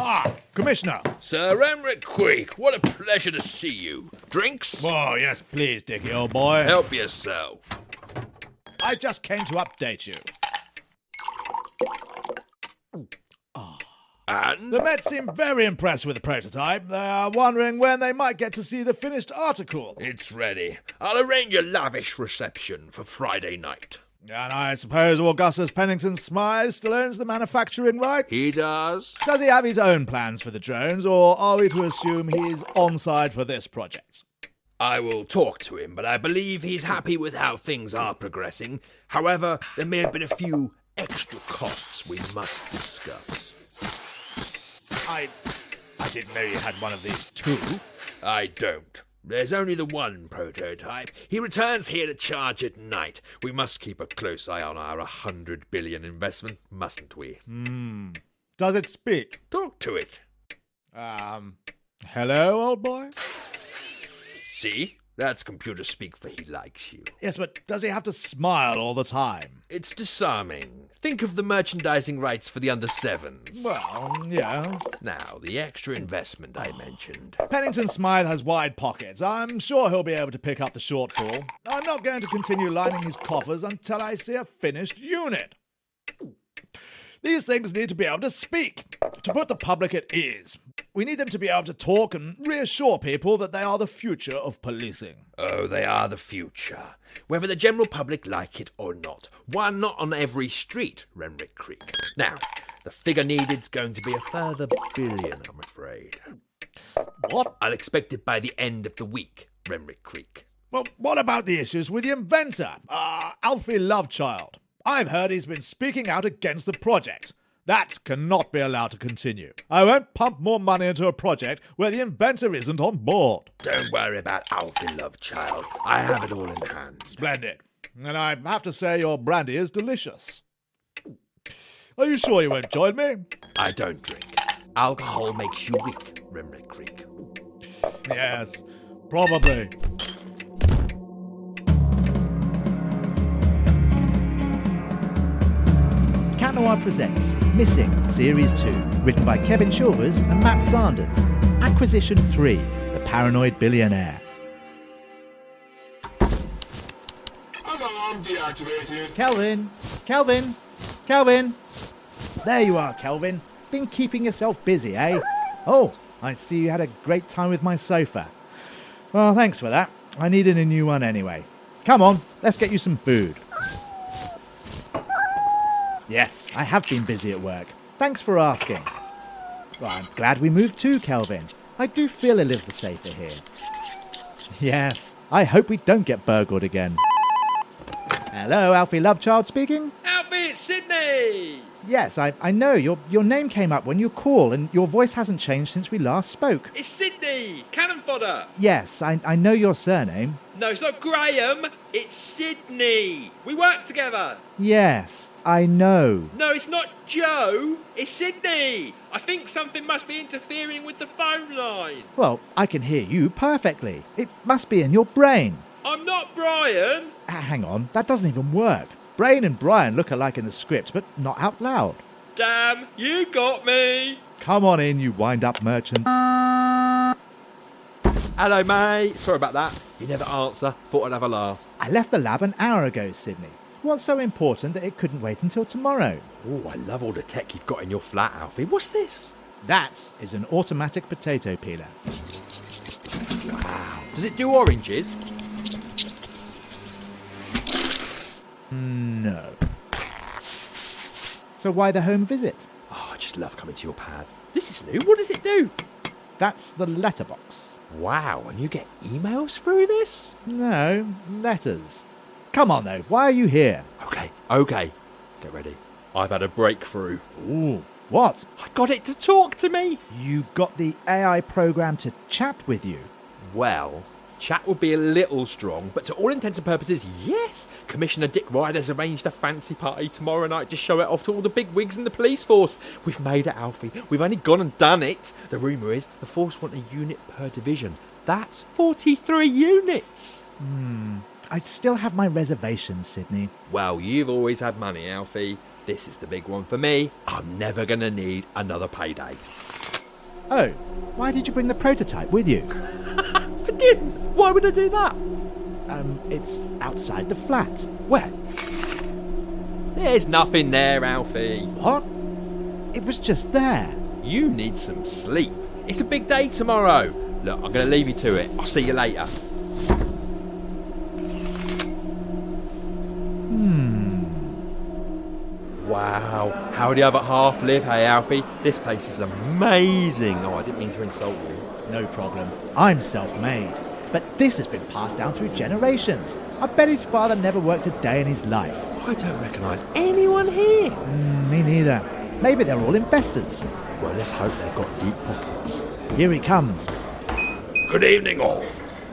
Ah, Commissioner. Sir Emmerich Creek, what a pleasure to see you. Drinks? Oh, yes, please, Dickie, old boy. Help yourself. I just came to update you. And? The Met seem very impressed with the prototype. They are wondering when they might get to see the finished article. It's ready. I'll arrange a lavish reception for Friday night. And I suppose Augustus Pennington Smythe still owns the manufacturing right? He does? Does he have his own plans for the drones, or are we to assume he's on side for this project? I will talk to him, but I believe he's happy with how things are progressing. However, there may have been a few extra costs we must discuss. I didn't know you had one of these too. I don't. There's only the one prototype. He returns here to charge at night. We must keep a close eye on our 100 billion investment, mustn't we? Does it speak? Talk to it. Hello, old boy? See? That's computer speak for he likes you. Yes, but does he have to smile all the time? It's disarming. Think of the merchandising rights for the under-7s. Well, yeah. Now, the extra investment I mentioned. Pennington Smythe has wide pockets. I'm sure he'll be able to pick up the shortfall. I'm not going to continue lining his coffers until I see a finished unit. These things need to be able to speak, to put the public at ease. We need them to be able to talk and reassure people that they are the future of policing. Oh, they are the future. Whether the general public like it or not. One not on every street, Renwick Creek. Now, the figure needed's going to be a further billion, I'm afraid. What? I'll expect it by the end of the week, Renwick Creek. Well, what about the issues with the inventor, Alfie Lovechild? I've heard he's been speaking out against the project. That cannot be allowed to continue. I won't pump more money into a project where the inventor isn't on board. Don't worry about Alfie Lovechild. I have it all in hand. Splendid. And I have to say your brandy is delicious. Are you sure you won't join me? I don't drink. Alcohol makes you weak, Renwick Creek. Yes, probably. Cat Noir presents Missing Series 2, written by Kevin Chilvers and Matt Sanders. Acquisition 3, The Paranoid Billionaire. Alarm deactivated. Kelvin! There you are, Kelvin. Been keeping yourself busy, eh? Oh, I see you had a great time with my sofa. Well, thanks for that. I needed a new one anyway. Come on, let's get you some food. Yes, I have been busy at work. Thanks for asking. Well, I'm glad we moved too, Kelvin. I do feel a little safer here. Yes, I hope we don't get burgled again. Hello, Alfie Lovechild speaking. Alfie, it's Sydney! Yes, I know. Your name came up when you called, and your voice hasn't changed since we last spoke. It's Sydney! Cannon fodder! Yes, I know your surname. No, it's not Graham, it's Sydney! We work together! Yes, I know. No, it's not Joe, it's Sydney! I think something must be interfering with the phone line. Well, I can hear you perfectly. It must be in your brain. I'm not Brian! Hang on, that doesn't even work. Brain and Brian look alike in the script, but not out loud. Damn, you got me! Come on in, you wind-up merchant. Hello, mate. Sorry about that. You never answer. Thought I'd have a laugh. I left the lab an hour ago, Sydney. What's so important that it couldn't wait until tomorrow? Oh, I love all the tech you've got in your flat, Alfie. What's this? That is an automatic potato peeler. Wow. Does it do oranges? No. So why the home visit? Oh, I just love coming to your pad. This is new. What does it do? That's the letterbox. Wow, and you get emails through this? No, letters. Come on, though. Why are you here? Okay. Get ready. I've had a breakthrough. Ooh, what? I got it to talk to me. You got the AI program to chat with you? Well, chat would be a little strong, but to all intents and purposes, yes. Commissioner Dick Ryder's arranged a fancy party tomorrow night to show it off to all the big wigs in the police force. We've made it, Alfie. We've only gone and done it. The rumour is the force want a unit per division. That's 43 units. I'd still have my reservations, Sydney. Well, you've always had money, Alfie. This is the big one for me. I'm never going to need another payday. Oh, why did you bring the prototype with you? I didn't. Why would I do that? It's outside the flat. Where? There's nothing there, Alfie. What? It was just there. You need some sleep. It's a big day tomorrow. Look, I'm going to leave you to it. I'll see you later. Wow. How would the other half live, hey, Alfie? This place is amazing. Oh, I didn't mean to insult you. No problem. I'm self-made. But this has been passed down through generations. I bet his father never worked a day in his life. I don't recognise anyone here. Me neither. Maybe they're all investors. Well, let's hope they've got deep pockets. Here he comes. Good evening, all.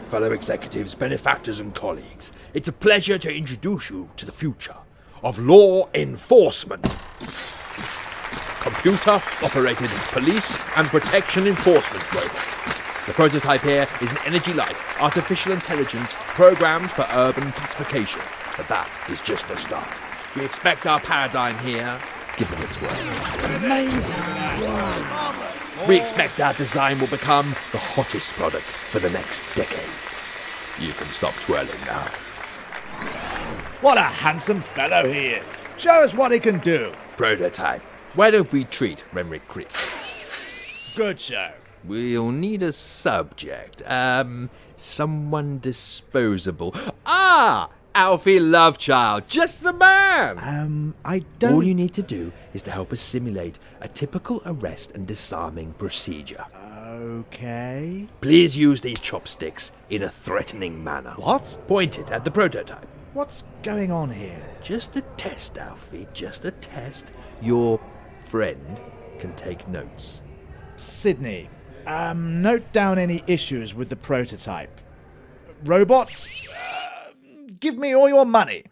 Fellow executives, benefactors, and colleagues. It's a pleasure to introduce you to the future of law enforcement. Computer-operated police and protection enforcement robot. The prototype here is an energy light, artificial intelligence programmed for urban pacification. But that is just the start. We expect our paradigm here, given its work. Amazing! We expect our design will become the hottest product for the next decade. You can stop twirling now. What a handsome fellow he is. Show us what he can do. Prototype. Why don't we treat Renwick Creek? Good show. We'll need a subject. Someone disposable. Ah! Alfie Lovechild, just the man! I don't... All you need to do is to help us simulate a typical arrest and disarming procedure. Okay... Please use these chopsticks in a threatening manner. What? Point it at the prototype. What's going on here? Just a test, Alfie, just a test. Your friend can take notes. Sydney, note down any issues with the prototype. Robots, give me all your money.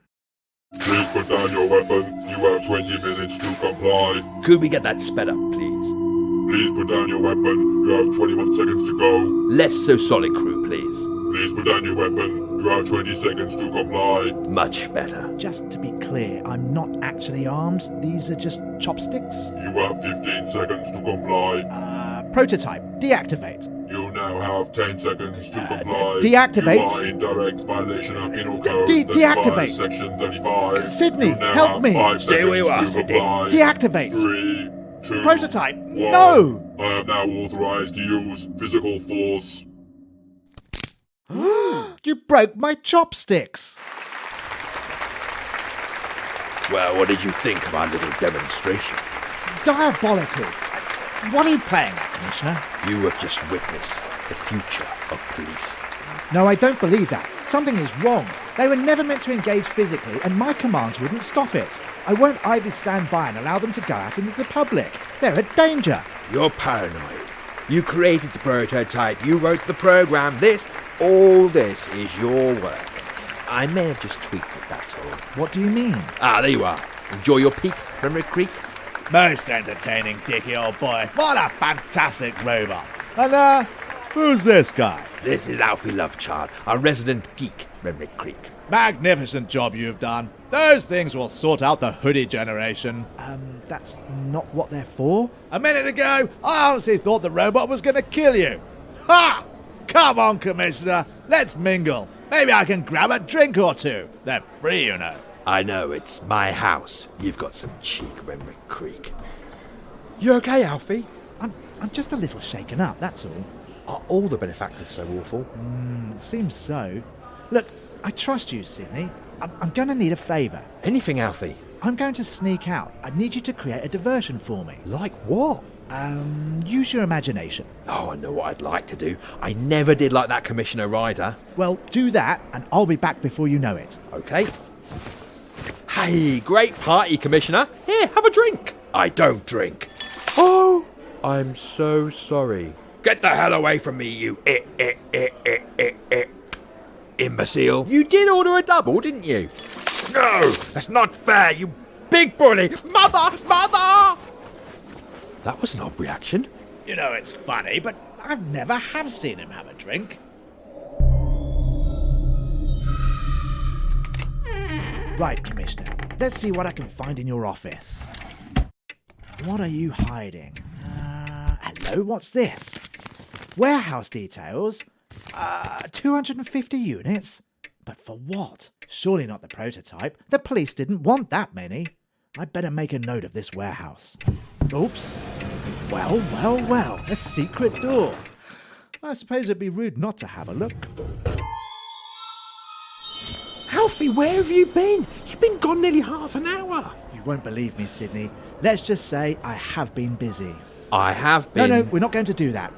Please put down your weapon. You have 20 minutes to comply. Could we get that sped up, please? Please put down your weapon. You have 21 seconds to go. Less so solid, crew, please. Please put down your weapon. You have 20 seconds to comply. Much better. Just to be clear, I'm not actually armed. These are just chopsticks. You have 15 seconds to comply. Prototype, deactivate. You now have 10 seconds to comply. Deactivate. You are in direct violation of Penal Code Deactivate. 35, Section 35. Sydney, You now help have me. 5 Stay where you seconds are, to Sydney. comply. Deactivate. 3, 2, Prototype, 1. no! I am now authorized to use physical force. You broke my chopsticks. Well, what did you think of our little demonstration? Diabolical. What are you playing at, Commissioner? You have just witnessed the future of police. No, I don't believe that. Something is wrong. They were never meant to engage physically, and my commands wouldn't stop it. I won't idly stand by and allow them to go out into the public. They're a danger. You're paranoid. You created the prototype. You wrote the program. All this is your work. I may have just tweaked it, that's all. What do you mean? Ah, there you are. Enjoy your peek, Renwick Creek. Most entertaining, Dickie, old boy. What a fantastic robot. And, who's this guy? This is Alfie Lovechild, our resident geek, Renwick Creek. Magnificent job you've done. Those things will sort out the hoodie generation. That's not what they're for. A minute ago, I honestly thought the robot was going to kill you. Ha! Come on, Commissioner. Let's mingle. Maybe I can grab a drink or two. They're free, you know. I know, it's my house. You've got some cheek, Renwick Creek. You okay, Alfie? I'm just a little shaken up, that's all. Are all the benefactors so awful? It seems so. Look, I trust you, Sydney. I'm going to need a favour. Anything, Alfie? I'm going to sneak out. I need you to create a diversion for me. Like what? Use your imagination. Oh, I know what I'd like to do. I never did like that Commissioner Ryder. Well, do that, and I'll be back before you know it. Okay. Hey, great party, Commissioner. Here, have a drink. I don't drink. Oh, I'm so sorry. Get the hell away from me, you imbecile. You did order a double, didn't you? No, that's not fair, you big bully. Mother! That was an odd reaction. You know, it's funny, but I've never have seen him have a drink. Right, Commissioner. Let's see what I can find in your office. What are you hiding? A Hello, what's this? Warehouse details? 250 units? But for what? Surely not the prototype. The police didn't want that many. I'd better make a note of this warehouse. Oops. Well, a secret door. I suppose it'd be rude not to have a look. Alfie, where have you been? You've been gone nearly half an hour. You won't believe me, Sydney. Let's just say I have been busy. I have been. No, we're not going to do that.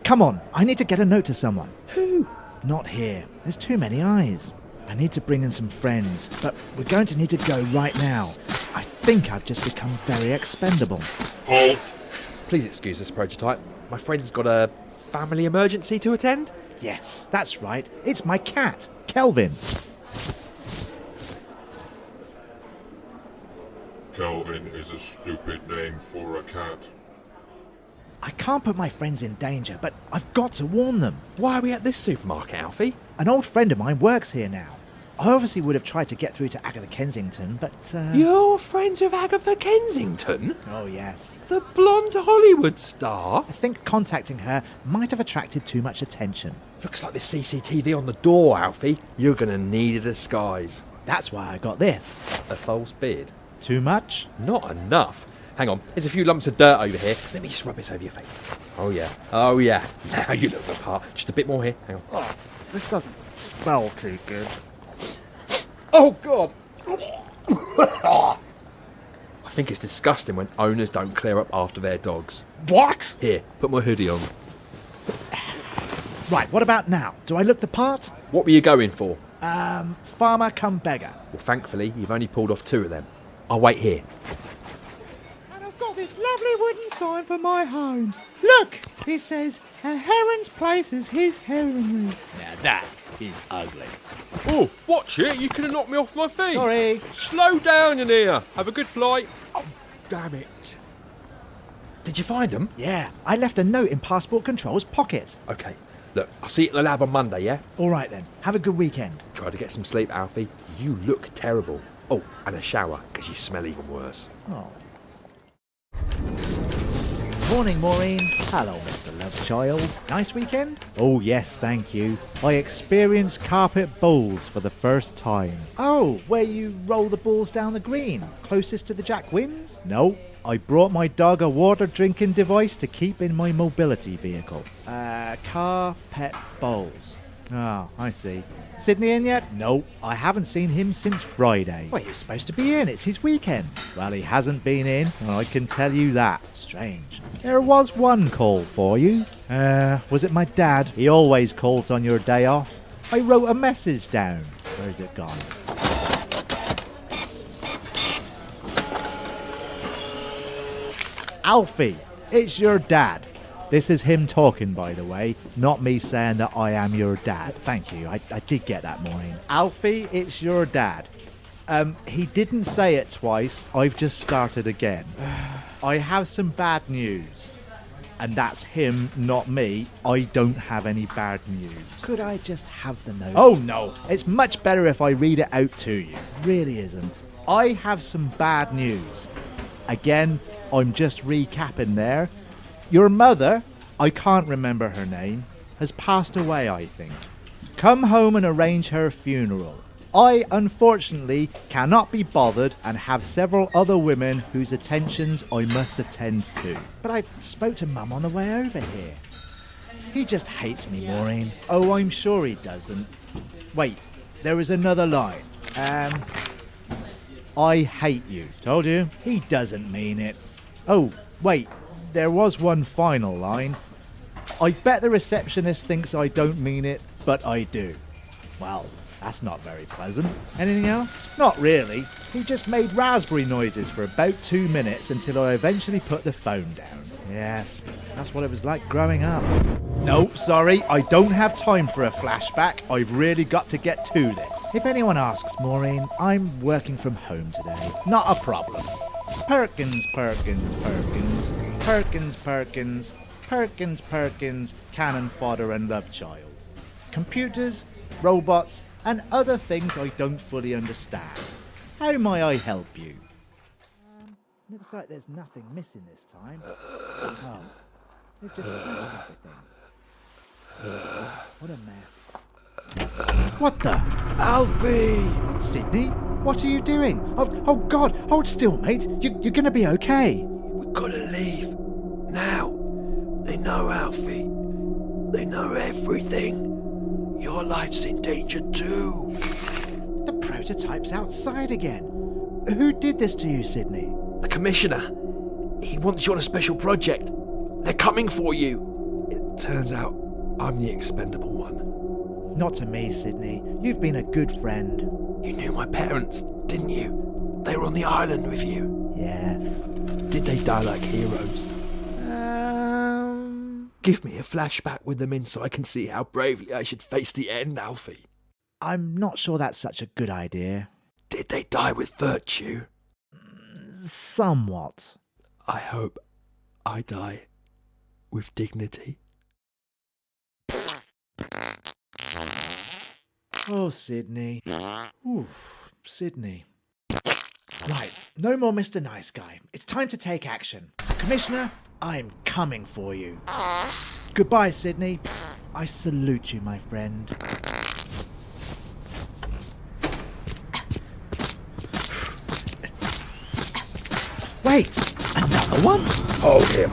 Come on, I need to get a note to someone. Who? Not here. There's too many eyes. I need to bring in some friends, but we're going to need to go right now. I think I've just become very expendable. Halt! Please excuse us, Prototype. My friend's got a family emergency to attend. Yes, that's right. It's my cat, Kelvin. Kelvin is a stupid name for a cat. I can't put my friends in danger, but I've got to warn them. Why are we at this supermarket, Alfie? An old friend of mine works here now. I obviously would have tried to get through to Agatha Kensington, but... You're friends with Agatha Kensington? Oh, yes. The blonde Hollywood star? I think contacting her might have attracted too much attention. Looks like there's CCTV on the door, Alfie. You're going to need a disguise. That's why I got this. A false beard? Too much? Not enough. Hang on, there's a few lumps of dirt over here. Let me just rub this over your face. Oh yeah. Now you look the part. Just a bit more here. Hang on. Oh, this doesn't smell too good. Oh, God. I think it's disgusting when owners don't clear up after their dogs. What? Here, put my hoodie on. Right, what about now? Do I look the part? What were you going for? Farmer come beggar. Well, thankfully, you've only pulled off 2 of them. I'll wait here. And I've got this lovely wooden sign for my home. Look, it says, a heron's place is his heronry. Now that is ugly. Oh, watch it. You could have knocked me off my feet. Sorry. Slow down in here. Have a good flight. Oh, damn it. Did you find them? Yeah, I left a note in Passport Control's pocket. Okay. Look, I'll see you at the lab on Monday, yeah? All right then, have a good weekend. Try to get some sleep, Alfie. You look terrible. Oh, and a shower, because you smell even worse. Oh. Morning, Maureen. Hello, Mr. Lovechild. Nice weekend? Oh, yes, thank you. I experienced carpet bowls for the first time. Oh, where you roll the balls down the green, closest to the Jack Wins? No, I brought my dog a water drinking device to keep in my mobility vehicle. Carpet bowls. Ah, I see. Sydney in yet? No, I haven't seen him since Friday. Well, he was supposed to be in. It's his weekend. Well, he hasn't been in, and I can tell you that. Strange. There was one call for you. Was it my dad? He always calls on your day off. I wrote a message down. Where's it gone? Alfie, it's your dad. This is him talking, by the way, not me saying that I am your dad. Thank you, I did get that morning. Alfie, it's your dad. He didn't say it twice, I've just started again. I have some bad news. And that's him, not me. I don't have any bad news. Could I just have the note? Oh no, it's much better if I read it out to you. Really isn't. I have some bad news. Again, I'm just recapping there. Your mother, I can't remember her name, has passed away, I think. Come home and arrange her funeral. I, unfortunately, cannot be bothered and have several other women whose attentions I must attend to. But I spoke to Mum on the way over here. He just hates me, Maureen. Oh, I'm sure he doesn't. Wait, there is another line. I hate you. Told you? He doesn't mean it. Oh, wait. There was one final line. I bet the receptionist thinks I don't mean it, but I do. Well, that's not very pleasant. Anything else? Not really. He just made raspberry noises for about 2 minutes until I eventually put the phone down. Yes, that's what it was like growing up. No, sorry, I don't have time for a flashback. I've really got to get to this. If anyone asks, Maureen, I'm working from home today. Not a problem. Perkins, Perkins, Perkins, Perkins, Perkins, Perkins, Perkins, cannon fodder and love child. Computers, robots, and other things I don't fully understand. How may I help you? Looks like there's nothing missing this time. Oh, They've just smashed everything. What a mess. What the? Alfie! Sydney? What are you doing? Oh God! Hold still, mate. You're gonna be okay. We've got to leave. Now. They know, Alfie. They know everything. Your life's in danger too. The prototype's outside again. Who did this to you, Sydney? The Commissioner. He wants you on a special project. They're coming for you. It turns out I'm the expendable one. Not to me, Sydney. You've been a good friend. You knew my parents, didn't you? They were on the island with you. Yes. Did they die like heroes? Give me a flashback with them in so I can see how bravely I should face the end, Alfie. I'm not sure that's such a good idea. Did they die with virtue? Somewhat. I hope I die with dignity. Oh, Sydney. Oof, Sydney. Right, no more Mr. Nice Guy. It's time to take action. Commissioner, I'm coming for you. Goodbye, Sydney. I salute you, my friend. Wait, another one? Hold him.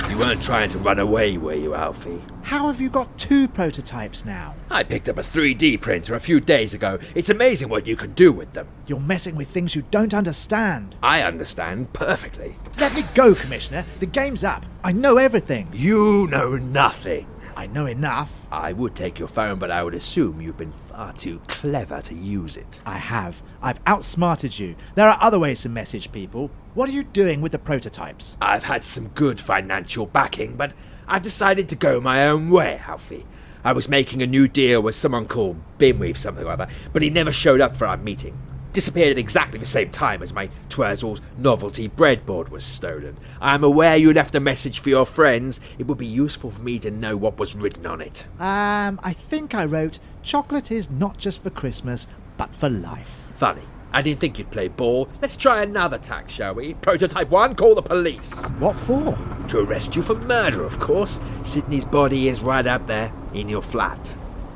You weren't trying to run away, were you, Alfie? How have you got 2 prototypes now? I picked up a 3D printer a few days ago. It's amazing what you can do with them. You're messing with things you don't understand. I understand perfectly. Let me go, Commissioner. The game's up. I know everything. You know nothing. I know enough. I would take your phone, but I would assume you've been far too clever to use it. I have. I've outsmarted you. There are other ways to message people. What are you doing with the prototypes? I've had some good financial backing, but I decided to go my own way, Alfie. I was making a new deal with someone called Bimweave something or other, but he never showed up for our meeting. Disappeared at exactly the same time as my Twizzle's novelty breadboard was stolen. I'm aware you left a message for your friends. It would be useful for me to know what was written on it. I think I wrote, chocolate is not just for Christmas, but for life. Funny. I didn't think you'd play ball. Let's try another tack, shall we? Prototype 1, call the police. What for? To arrest you for murder, of course. Sydney's body is right up there, in your flat.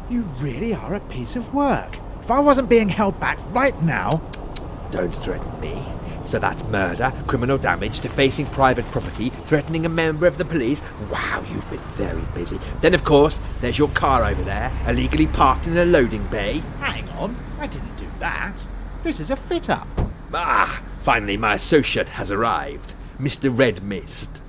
You really are a piece of work. If I wasn't being held back right now... Don't threaten me. So that's murder, criminal damage, defacing private property, threatening a member of the police. Wow, you've been very busy. Then, of course, there's your car over there, illegally parked in a loading bay. Hang on, I didn't do that. This is a fit-up. Ah, finally my associate has arrived, Mr. Red Mist.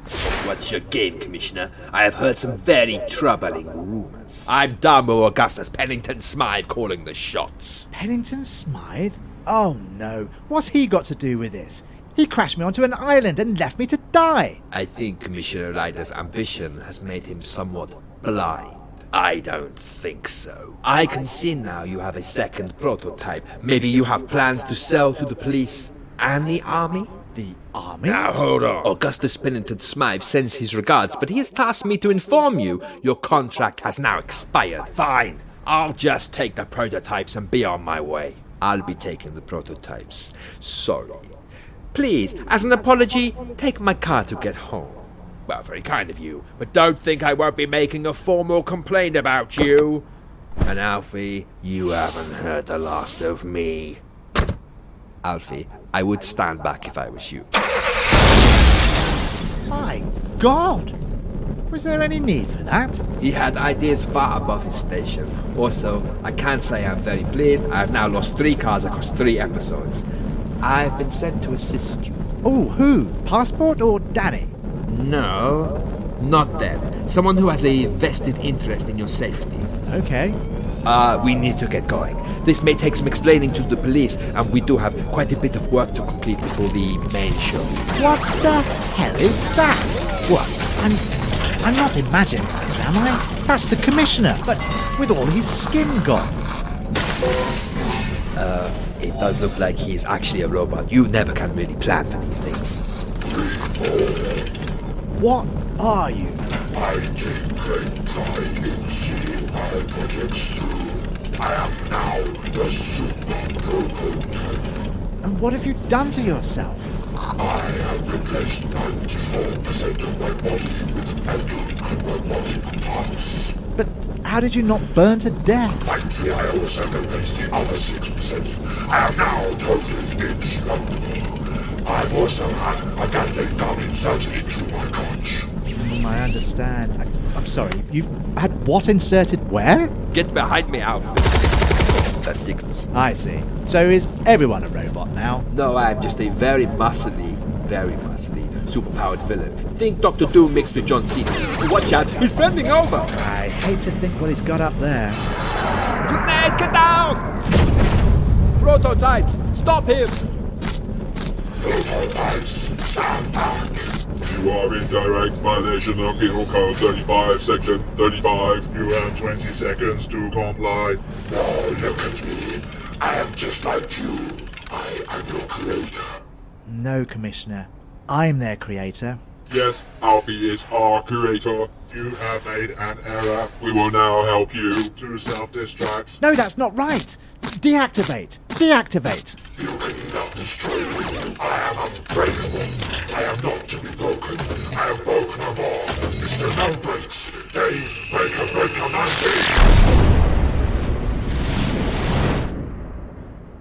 What's your game, Commissioner? I have heard some very troubling rumours. I'm Darmo Augustus Pennington Smythe calling the shots. Pennington Smythe? Oh no, what's he got to do with this? He crashed me onto an island and left me to die. I think Commissioner Ryder's ambition has made him somewhat blind. I don't think so. I can see now you have a second prototype. Maybe you have plans to sell to the police and the army? The army? Now, hold on. Augustus Pennington Smythe sends his regards, but he has tasked me to inform you your contract has now expired. Fine. I'll just take the prototypes and be on my way. I'll be taking the prototypes. Sorry. Please, as an apology, take my car to get home. Well, very kind of you, but don't think I won't be making a formal complaint about you. And Alfie, you haven't heard the last of me. Alfie, I would stand back if I was you. My God! Was there any need for that? He had ideas far above his station. Also, I can't say I'm very pleased. I have now lost 3 cars across 3 episodes. I've been sent to assist you. Oh, who? Passport or Danny? No, not them. Someone who has a vested interest in your safety. Okay. We need to get going. This may take some explaining to the police, and we do have quite a bit of work to complete before the main show. What the hell is that? What? I'm not imagining that, am I? That's the Commissioner, but with all his skin gone. It does look like he's actually a robot. You never can really plan for these things. What are you? I take great pride in seeing my projects through. I am now the super prototype. And what have you done to yourself? I have replaced 94% of my body with endocannibiotic parts. But how did you not burn to death? Thankfully, I also replaced the other 6%. I am now totally indestructible. I've also had a Gatling gun inserted into my conch. I understand. I'm sorry, you've had what inserted where? Get behind me, Alfie. That tickles. I see. So is everyone a robot now? No, I'm just a very muscly, superpowered villain. Think Dr. Doom mixed with John Cena. Watch out, he's bending over! I hate to think what he's got up there. You mad? Get down! Prototypes, stop him! Prototypes, stand back. You are in direct violation of Penal Code 35, Section 35. You have 20 seconds to comply. Now look at me. I am just like you. I am your creator. No, Commissioner. I'm their creator. Yes, Alfie is our creator. You have made an error. We will now help you. To self-destruct. No, that's not right! Deactivate! Deactivate! You cannot destroy me. I am unbreakable. I am not to be broken. I am broken no more. Mr. No Breaks. Dave, breaker, 90.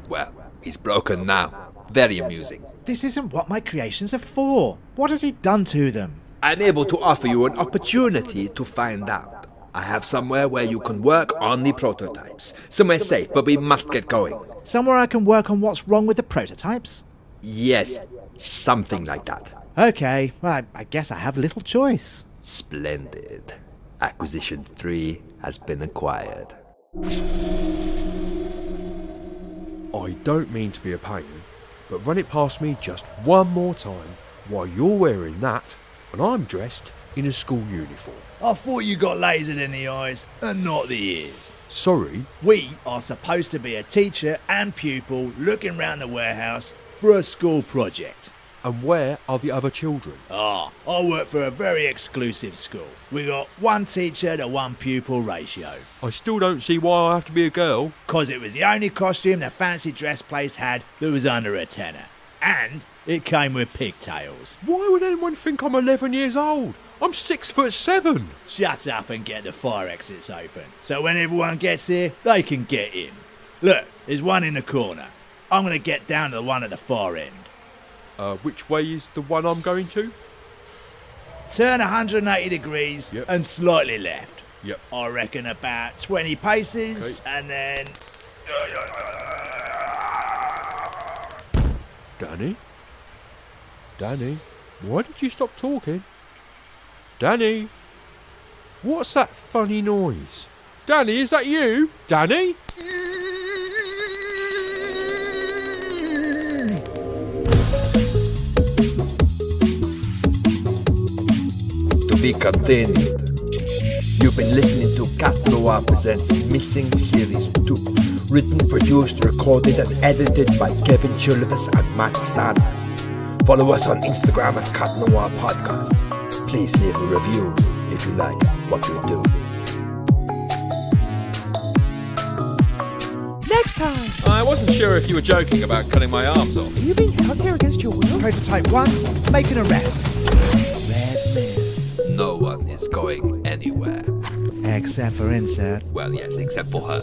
Well, he's broken now. Very amusing. This isn't what my creations are for. What has he done to them? I'm able to offer you an opportunity to find out. I have somewhere where you can work on the prototypes. Somewhere safe, but we must get going. Somewhere I can work on what's wrong with the prototypes? Yes, something like that. Okay, well, I guess I have little choice. Splendid. Acquisition 3 has been acquired. I don't mean to be a pain, but run it past me just one more time while you're wearing that and I'm dressed in a school uniform. I thought you got lasered in the eyes and not the ears. Sorry? We are supposed to be a teacher and pupil looking round the warehouse for a school project. And where are the other children? I work for a very exclusive school. We got one teacher to one pupil ratio. I still don't see why I have to be a girl. 'Cause it was the only costume the fancy dress place had that was under a tenner. And it came with pigtails. Why would anyone think I'm 11 years old? I'm 6'7". Shut up and get the fire exits open. So when everyone gets here, they can get in. Look, there's one in the corner. I'm going to get down to the one at the far end. Which way is the one I'm going to? Turn 180 degrees Yep. and slightly left. Yep. I reckon about 20 paces, Okay. and then... Danny, why did you stop talking? Danny, what's that funny noise? Danny, is that you? Danny? To be continued. You've been listening to Cat Noir Presents Missing Series 2. Written, produced, recorded and edited by Kevin Chulivas and Matt Sanders. Follow us on Instagram at Cat Noir Podcast. Please leave a review if you like what we do. Next time! I wasn't sure if you were joking about cutting my arms off. Are you being held here against your will? Prototype 1, make an arrest. Red mist. No one is going anywhere. Except for Insert. Well, yes, except for her.